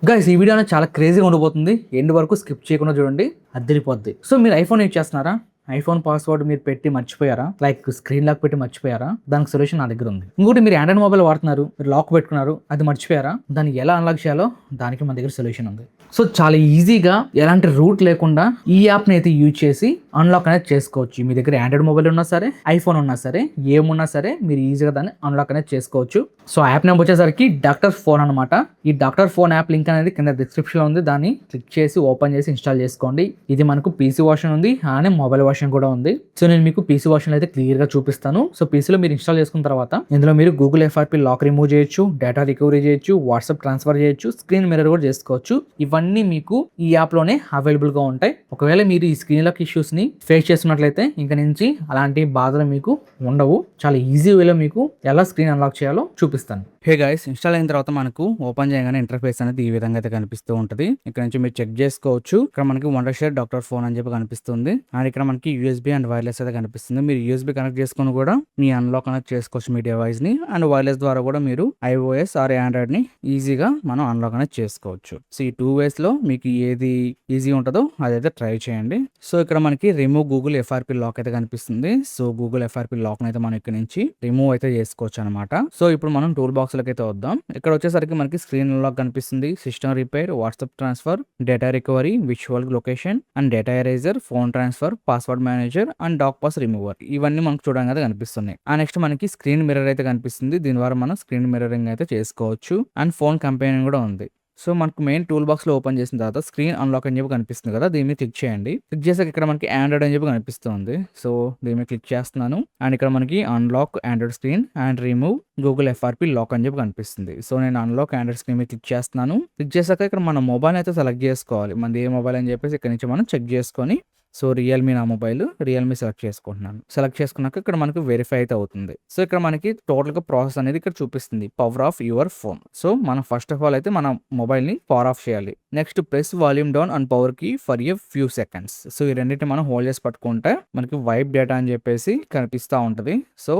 Guys ఈ video అనేది చాలా క్రేజీగా ఉండబోతుంది. ఎండ్ వరకు స్కిప్ చేయకుండా చూడండి, అద్దరిపోద్ది. సో మీరు ఐఫోన్ యూజ్ చేస్తున్నారా? ఐఫోన్ పాస్వర్డ్ మీరు పెట్టి మర్చిపోయారా? లైక్ స్క్రీన్ లాక్ పెట్టి మర్చిపోయారా? దానికి సొల్యూషన్ నా దగ్గర ఉంది. ఇంకోటి మీరు ఆండ్రాయిడ్ మొబైల్ వాడుతున్నారు, మీరు లాక్ పెట్టుకున్నారు, అది మర్చిపోయారా? దాన్ని ఎలా అన్లాక్ చేయాలో దానికి మన దగ్గర సొల్యూషన్ ఉంది. సో చాలా ఈజీగా ఎలాంటి రూట్ లేకుండా ఈ యాప్ని అయితే యూజ్ చేసి అన్లాక్ అనేది చేసుకోవచ్చు. మీ దగ్గర ఆండ్రాయిడ్ మొబైల్ ఉన్నా సరే, ఐఫోన్ ఉన్నా సరే, ఏమున్నా సరే మీరు ఈజీగా దాన్ని అన్లాక్ అనేది చేసుకోవచ్చు. సో యాప్ నేమ్ వచ్చేసరికి డాక్టర్ ఫోన్ అనమాట. ఈ డాక్టర్ ఫోన్ యాప్ లింక్ అనేది కింద డిస్క్రిప్షన్లో ఉంది. దాన్ని క్లిక్ చేసి ఓపెన్ చేసి ఇన్స్టాల్ చేసుకోండి. ఇది మనకు పీసీ వర్షన్ ఉంది, అలానే మొబైల్ వర్షన్ కూడా ఉంది. సో నేను మీకు పీసీ వర్షన్ అయితే క్లియర్గా చూపిస్తాను. సో పీసీలో మీరు ఇన్స్టాల్ చేసుకున్న తర్వాత ఇందులో మీరు గూగుల్ ఎఫ్ఆర్పి లాక్ రిమూవ్ చేయొచ్చు, డేటా రికవరీ చేయొచ్చు, వాట్సాప్ ట్రాన్స్ఫర్ చేయొచ్చు, స్క్రీన్ మిర్రర్ కూడా చేసుకోవచ్చు. ఇవన్నీ మీకు ఈ యాప్ లోనే అవైలబుల్ గా ఉంటాయి. ఒకవేళ మీరు ఈ స్క్రీన్ లాక్ ఇష్యూస్ ని ఫేస్ చేస్తున్నట్లయితే ఇంక నుంచి అలాంటి బాధలు మీకు ఉండవు. చాలా ఈజీ వేలో మీకు ఎలా స్క్రీన్ అన్లాక్ చేయాలో చూపిస్తాను. హే గైస్, ఇన్స్టాల్ అయిన తర్వాత మనకు ఓపెన్ చేయగానే ఇంటర్ఫేస్ అనేది ఈ విధంగా అయితే కనిపిస్తూ ఉంటుంది. ఇక్కడ నుంచి మీరు చెక్ చేసుకోవచ్చు. ఇక్కడ మనకి వండర్షేర్ డాక్టర్ ఫోన్ అని చెప్పి కనిపిస్తుంది. అండ్ ఇక్కడ మనకి యూఎస్బీ అండ్ వైర్లెస్ అయితే కనిపిస్తుంది. మీరు యూఎస్బీ కనెక్ట్ చేసుకుని కూడా మీ అన్లాక్ కనెక్ట్ చేసుకోవచ్చు మీ డివైస్ ని. అండ్ వైర్లెస్ ద్వారా కూడా మీరు iOS ఆర్ ఆండ్రాయిడ్ ని ఈజీగా మనం అన్లాక్ అనేది చేసుకోవచ్చు. సో ఈ 2 ways లో మీకు ఏది ఈజీ ఉంటుందో అదైతే ట్రై చేయండి. సో ఇక్కడ మనకి రిమూవ్ గూగుల్ ఎఫ్ఆర్పి లాక్ అయితే కనిపిస్తుంది. సో గూగుల్ ఎఫ్ఆర్పి లాక్ అయితే మనం ఇక్కడ నుంచి రిమూవ్ అయితే చేసుకోవచ్చు అనమాట. సో ఇప్పుడు మనం టూల్ బాక్స్ లోకి అయితే వద్దాం. ఇక్కడ వచ్చేసరికి మనకి స్క్రీన్ లాక్ కనిపిస్తుంది, system repair, WhatsApp transfer, data recovery, visual location and data eraser, phone transfer, password manager and doc pass remover. ఇవన్నీ మనకు చూడడానికి అయితే కనిపిస్తున్నాయి. ఆ నెక్స్ట్ మనకి స్క్రీన్ మిర్రర్ అయితే కనిపిస్తుంది. దీని ద్వారా మనం స్క్రీన్ మిర్రరింగ్ అయితే చేసుకోవచ్చు. అండ్ ఫోన్ కంపెనీ కూడా ఉంది. సో మనకు మెయిన్ టూల్ బాక్స్ లో ఓపెన్ చేసిన తర్వాత స్క్రీన్ అన్లాక్ అని చెప్పి కనిపిస్తుంది కదా, దీని మీద క్లిక్ చేయండి. క్లిక్ చేసాక ఇక్కడ మనకి ఆండ్రాయిడ్ అని చెప్పి కనిపిస్తుంది. సో దీని మీద క్లిక్ చేస్తున్నాను. అండ్ ఇక్కడ మనకి unlock Android screen and remove Google FRP lock అని చెప్పి కనిపిస్తుంది. సో నేను అన్లాక్ ఆండ్రాయిడ్ స్క్రీన్ మీద క్లిక్ చేస్తున్నాను. క్లిక్ చేశాక ఇక్కడ మన మొబైల్ అయితే సెలెక్ట్ చేసుకోవాలి. మనది ఏ మొబైల్ అని చెప్పేసి ఇక్కడ నుంచి మనం చెక్ చేసుకొని, సో రియల్మీ నా మొబైల్, రియల్మీ సెలెక్ట్ చేసుకుంటున్నాను. సెలెక్ట్ చేసుకున్నాక ఇక్కడ మనకి వెరిఫై అయితే అవుతుంది. సో ఇక్కడ మనకి టోటల్గా ప్రాసెస్ అనేది ఇక్కడ చూపిస్తుంది, power off your phone. So మనం ఫస్ట్ ఆఫ్ ఆల్ అయితే మన మొబైల్ని పవర్ ఆఫ్ చేయాలి. Next press volume down and power key for a few seconds. So ఈ రెండింటిని మనం హోల్డ్ చేసి పట్టుకుంటే మనకి వైప్ డేటా అని చెప్పేసి కనిపిస్తూ ఉంటుంది. So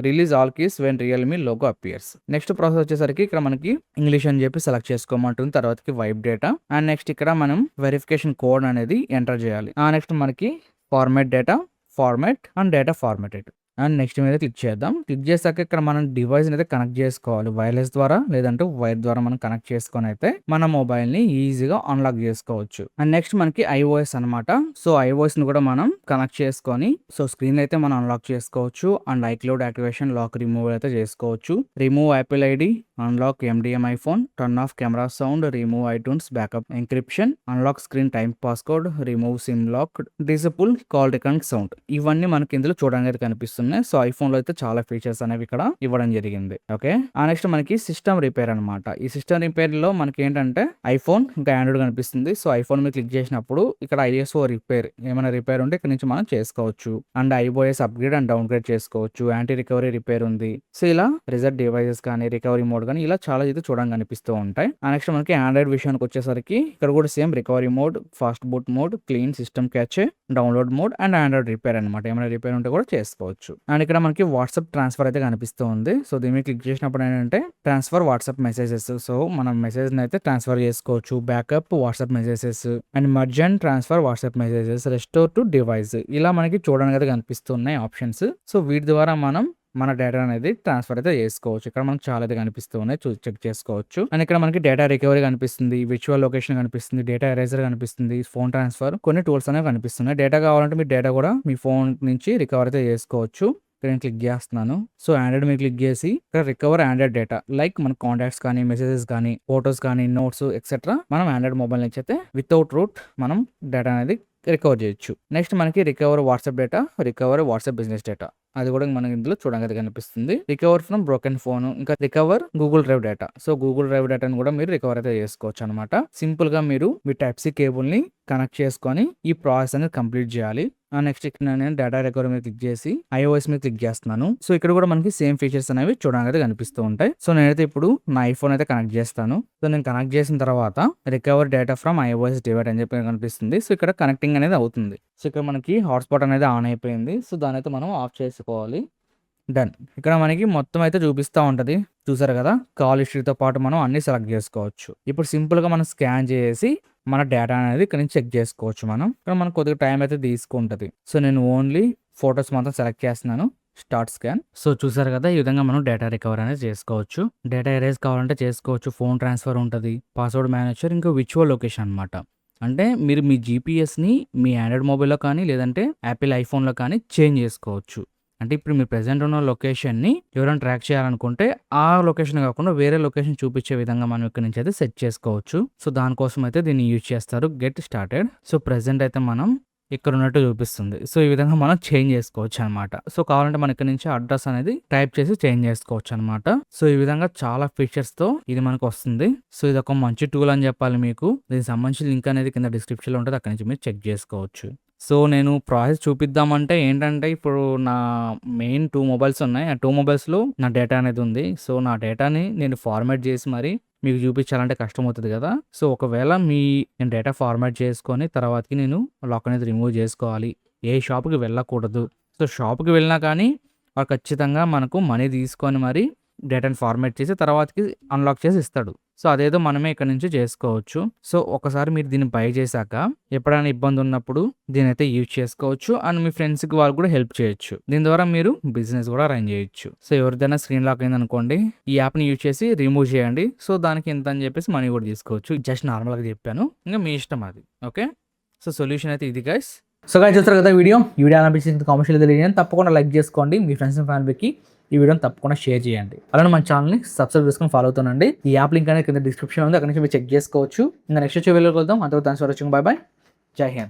release all keys when Realme logo appears. Next process వచ్చేసరికి ఇక్కడ మనకి ఇంగ్లీష్ అని చెప్పి సెలెక్ట్ చేసుకోమంటుంది. తర్వాతకి వైప్ డేటా అండ్ నెక్స్ట్ ఇక్కడ మనం వెరిఫికేషన్ కోడ్ అనేది ఎంటర్ చేయాలి. నెక్స్ట్ మనకి format data, format and data formatted and next మీద క్లిక్ చేద్దాం. క్లిక్ చేశాక ఇక్కడ మనం డివైస్ అయితే కనెక్ట్ చేసుకోవాలి, వైర్లెస్ ద్వారా లేదంటే వైర్ ద్వారా మనం కనెక్ట్ చేసుకొని అయితే మన మొబైల్ ని ఈజీగా అన్లాక్ చేసుకోవచ్చు. అండ్ నెక్స్ట్ మనకి iOS అనమాట. సో iOS ని కూడా మనం కనెక్ట్ చేసుకొని సో స్క్రీన్ అయితే మనం అన్లాక్ చేసుకోవచ్చు. And iCloud activation, lock remove అయితే చేసుకోవచ్చు. Remove Apple ID, unlock MDM iPhone, turn off camera sound, remove iTunes backup encryption, unlock screen time passcode, remove SIM lock, disable call reconnect sound. ఇవన్నీ మనకి ఇందులో చూడడానికి అయితే కనిపిస్తున్నాయి. So iPhone లో అయితే చాలా ఫీచర్స్ అనేవి ఇక్కడ ఇవ్వడం జరిగింది. ఓకే, నెక్స్ట్ మనకి సిస్టమ్ రిపేర్ అనమాట. ఈ సిస్టమ్ రిపేర్ లో మనకి ఏంటంటే ఐఫోన్ ఇంకా ఆండ్రాయిడ్ కనిపిస్తుంది. సో ఐఫోన్ మీద క్లిక్ చేసినప్పుడు ఇక్కడ ISO రిపేర్, ఏమైనా రిపేర్ ఉంటే ఇక్కడ నుంచి మనం చేసుకోవచ్చు. And iOS upgrade and downgrade చేసుకోవచ్చు. యాంటీ రికవరీ రిపేర్ ఉంది. సో ఇలా రిజర్వ్ డివైసెస్ కానీ, రికవరీ మోడ్ కానీ ఇలా చాలా అయితే చూడడానికి కనిపిస్తూ ఉంటాయి. నెక్స్ట్ మనకి ఆండ్రాయిడ్ విషయానికి వచ్చేసరికి ఇక్కడ కూడా same recovery mode, fast boot mode, clean system క్యాచే, download mode and Android repair అనమాట. ఏమైనా రిపేర్ ఉంటే కూడా చేసుకోవచ్చు. అండ్ ఇక్కడ మనకి వాట్సాప్ ట్రాన్స్ఫర్ అయితే కనిపిస్తూ ఉంది. సో దీని మీద క్లిక్ చేసినప్పుడు ఏంటంటే ట్రాన్స్ఫర్ వాట్సాప్ మెసేజెస్. సో మనం మెసేజ్ అయితే ట్రాన్స్ఫర్ చేసుకోవచ్చు. Backup WhatsApp messages and merge and transfer WhatsApp messages, restore to device, ఇలా మనకి చూడడానికి అయితే కనిపిస్తున్నాయి ఆప్షన్స్. సో వీటి ద్వారా మనం మన డేటా అనేది ట్రాన్స్ఫర్ అయితే చేసుకోవచ్చు. ఇక్కడ మనకు చాలా అయితే కనిపిస్తూ ఉన్నాయి, చెక్ చేసుకోవచ్చు. అండ్ ఇక్కడ మనకి డేటా రికవరీ కనిపిస్తుంది, విజువల్ లొకేషన్ కనిపిస్తుంది, డేటా ఎరేజర్ కనిపిస్తుంది, ఫోన్ ట్రాన్స్ఫర్, కొన్ని టూల్స్ అనేవి కనిపిస్తున్నాయి. డేటా కావాలంటే మీ డేటా కూడా మీ ఫోన్ నుంచి రికవర్ అయితే చేసుకోవచ్చు. ఇక్కడ నేను క్లిక్ చేస్తున్నాను. సో ఆండ్రాయిడ్ మీద క్లిక్ చేసి ఇక్కడ రికవర్ ఆండ్రాయిడ్ డేటా, లైక్ మన కాంటాక్ట్స్ కానీ, మెసేజెస్ కానీ, ఫోటోస్ కానీ, నోట్స్ ఎక్సెట్రా మనం ఆండ్రాయిడ్ మొబైల్ నుంచి అయితే వితౌట్ రూట్ మనం డేటా అనేది రికవర్ చేయొచ్చు. నెక్స్ట్ మనకి recover WhatsApp data, recover WhatsApp business data, అది కూడా మనకి ఇందులో చూడడానికి కనిపిస్తుంది. రికవర్ ఫ్రమ్ బ్రోకెన్ ఫోన్, ఇంకా recover Google drive data. So Google drive డేటాను కూడా మీరు రికవర్ అయితే చేసుకోవచ్చు అనమాట. సింపుల్ గా మీరు మీ టైప్ సి కేబుల్ ని కనెక్ట్ చేసుకొని ఈ ప్రాసెస్ అనేది కంప్లీట్ చేయాలి. నెక్స్ట్ ఇక్కడ నేను డేటా రికవరీ మీద క్లిక్ చేసి iOS మీద క్లిక్ చేస్తున్నాను. సో ఇక్కడ కూడా మనకి సేమ్ ఫీచర్స్ అనేవి చూడడానికి అయితే కనిపిస్తూ ఉంటాయి. సో నేనైతే ఇప్పుడు నా ఐఫోన్ అయితే కనెక్ట్ చేస్తాను. సో నేను కనెక్ట్ చేసిన తర్వాత recover data from iOS divide అని చెప్పి కనిపిస్తుంది. సో ఇక్కడ కనెక్టింగ్ అనేది అవుతుంది. సో ఇక్కడ మనకి హాట్స్పాట్ అనేది ఆన్ అయిపోయింది. సో దాని అయితే మనం ఆఫ్ చేసుకోవాలి. డన్. ఇక్కడ మనకి మొత్తం అయితే చూపిస్తా ఉంటది. చూసారు కదా! కాల్ హిస్టరీతో పాటు మనం అన్నీ సెలెక్ట్ చేసుకోవచ్చు. ఇప్పుడు సింపుల్‌గా మనం స్కాన్ చేసేసి మన డేటా అనేది ఇక్కడ నుంచి చెక్ చేసుకోవచ్చు మనం. ఇక్కడ మనకు కొద్దిగా టైం అయితే తీసుకుంటది. సో, నేను ఓన్లీ ఫోటోస్ మాత్రం సెలెక్ట్ చేస్తున్నాను. Start scan. సో, చూసారు కదా! ఈ విధంగా మనం డేటా రికవర్ అనేది చేసుకోవచ్చు. డేటా ఎరేజ్ కావాలంటే చేసుకోవచ్చు. ఫోన్ ట్రాన్స్‌ఫర్ ఉంటది. పాస్వర్డ్ మేనేజర్ ఇంకా విర్చువల్ లొకేషన్ అనమాట. అంటే మీరు మీ జీపీఎస్‌ని మీ ఆండ్రాయిడ్ మొబైల్‌లో కానీ లేదంటే యాపిల్ ఐఫోన్‌లో కానీ చేంజ్ చేసుకోవచ్చు. అంటే ఇప్పుడు మీరు ప్రెజెంట్ ఉన్న లొకేషన్‌ని ఎవరైనా ట్రాక్ చేయాలనుకుంటే ఆ లొకేషన్ కాకుండా వేరే లొకేషన్ చూపించే విధంగా మనం ఇక్కడ నుంచి అయితే సెట్ చేసుకోవచ్చు. సో, దానికోసం అయితే దీన్ని యూజ్ చేస్తారు. Get started. సో, ప్రెజెంట్ అయితే మనం ఇక్కడ ఉన్నట్టు చూపిస్తుంది. సో, ఈ విధంగా మనం చేంజ్ చేసుకోవచ్చు అనమాట. సో, కావాలంటే మనం ఇక్కడ నుంచి అడ్రస్ అనేది టైప్ చేసి చేంజ్ చేసుకోవచ్చు అనమాట. సో, ఈ విధంగా చాలా ఫీచర్స్‌తో ఇది మనకు వస్తుంది. సో, ఇది ఒక మంచి టూల్ అని చెప్పాలి మీకు. దీనికి సంబంధించిన లింక్ అనేది కింద డిస్క్రిప్షన్‌లో ఉంటది. అక్కడి నుంచి మీరు చెక్ చేసుకోవచ్చు. సో, నేను ప్రాసెస్ చూపిద్దామంటే ఏంటంటే ఇప్పుడు నా మెయిన్ 2 మొబైల్స్ ఉన్నాయి. ఆ 2 మొబైల్స్‌లో నా డేటా అనేది ఉంది. సో, నా డేటాని నేను ఫార్మాట్ చేసి మరి మీకు చూపించాలంటే కష్టమవుతది కదా! సో, ఒకవేళ నేను డేటా ఫార్మాట్ చేసుకొని తర్వాతకి నేను లాక్ అనేది రిమూవ్ చేసుకోవాలి. ఏ షాప్‌కి వెళ్ళకూడదు. సో, షాప్‌కి వెళ్ళినా కానీ వాడు ఖచ్చితంగా మనకు మనీ తీసుకొని మరి డేటాని ఫార్మాట్ చేసి తర్వాతకి అన్‌లాక్ చేసి ఇస్తాడు. సో, అదేదో మనమే ఇక్కడ నుంచి చేసుకోవచ్చు. సో, ఒకసారి మీరు దీన్ని బై చేశాక ఎప్పుడైనా ఇబ్బంది ఉన్నప్పుడు దీన్నైతే యూజ్ చేసుకోవచ్చు. అండ్ మీ ఫ్రెండ్స్‌కి వాళ్ళకి కూడా హెల్ప్ చేయొచ్చు. దీని ద్వారా మీరు బిజినెస్ కూడా రన్ చేయొచ్చు. సో, ఎవరిదైనా స్క్రీన్ లాక్ అయిందనుకోండి, ఈ యాప్‌ని యూజ్ చేసి రిమూవ్ చేయండి. సో, దానికి ఇంత అని చెప్పేసి మనీ కూడా తీసుకోవచ్చు. జస్ట్ నార్మల్‌గా చెప్పాను. ఇంక మీ ఇష్టం అది. ఓకే. సో, సొల్యూషన్ అయితే ఇది గైస్. సో, గైస్ చూస్తారు కదా వీడియో. ఈ వీడియో అనిపించింది కామెంట్స్‌లో తెలియజేయండి. తప్పకుండా లైక్ చేసుకోండి. మీ ఫ్రెండ్స్ అండ్ ఫ్యామిలీకి ఈ వీడియోని తప్పకుండా షేర్ చేయండి. అలానే మన ఛానల్ని సబ్స్క్రైబ్ చేసుకొని ఫాలో అవుతానండి. ఈ యాప్ లింక్ అనేది కింద డిస్క్రిప్షన్ ఉంది. అక్కడ నుంచి మీరు చెక్ చేసుకోవచ్చు. ఇంకా నెక్స్ట్ వచ్చే వీడియోకి వెళ్దాం. అంతవరకు thanks for watching. By by. జై హింద్.